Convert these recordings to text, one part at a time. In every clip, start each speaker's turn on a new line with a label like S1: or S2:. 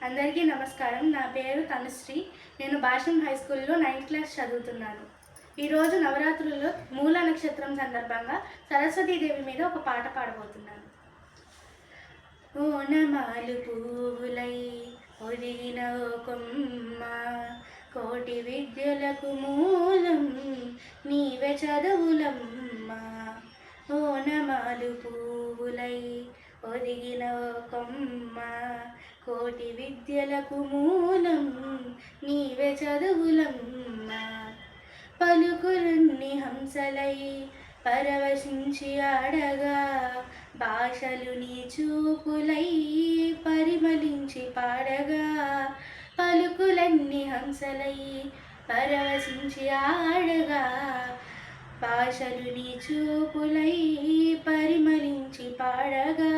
S1: అందరికీ నమస్కారం. నా పేరు తనుశ్రీ. నేను భాష్యం హై స్కూల్లో 9th క్లాస్ చదువుతున్నాను. ఈరోజు నవరాత్రుల్లో మూల నక్షత్రం సందర్భంగా సరస్వతీదేవి మీద ఒక పాట పాడబోతున్నాను. ఓనమాలు పువ్వులై ఒదిగిన కొమ్మ, కోటి విద్యలకు మూలం నీవే చదువులమ్మ. ఓనమాలు పువ్వులై ఒదిగిన కొమ్మ, కోటి విద్యలకు మూలం నీవే చదువులమ్మ. పలుకులన్నీ హంసలై పరవశించి ఆడగా, భాషలు నీ చూపులై పరిమళించి పాడగా. పలుకులన్నీ హంసలై పరవశించి ఆడగా, భాషలు నీ చూపులై పరిమళించి పాడగా.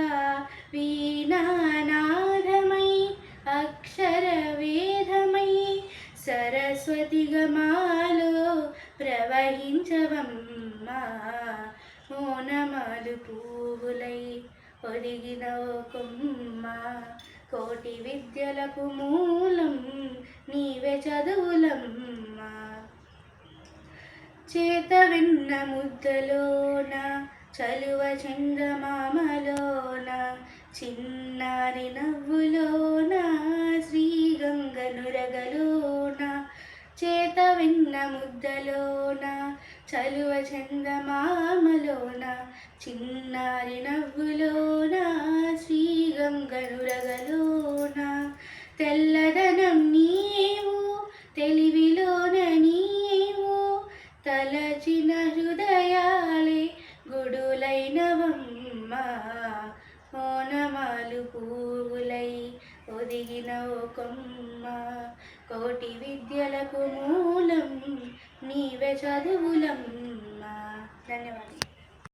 S1: వీణానాదమై అక్షర వేదమై సరస్వతిగా మాలో ప్రవహించవమ్మా. ఓనమాలు పువ్వులై ఒదిగిన కొమ్మ, కోటి విద్యలకు మూలం నీవే చదువులమ్మ. చేత వెన్న ముద్దలోన చలువ చందమామలోన, చిన్నారి నవ్వులోన శ్రీగంగ నురగలోన. చేత వెన్న ముద్దలోన చలువ చందమామలోన, చిన్నారి నవ్వులోన శ్రీగంగ నురగలోన. తెల్లదనం నీవు తెలివిలోన నీవు, తలచిన హృదయాలే గుడులైనవమ్మ. ఓనమాలు పువ్వులై ఒదిగిన కొమ్మ, కోటి విద్యలకు మూలం నీవే చదువులమ్మ. ధన్యవాదాలు.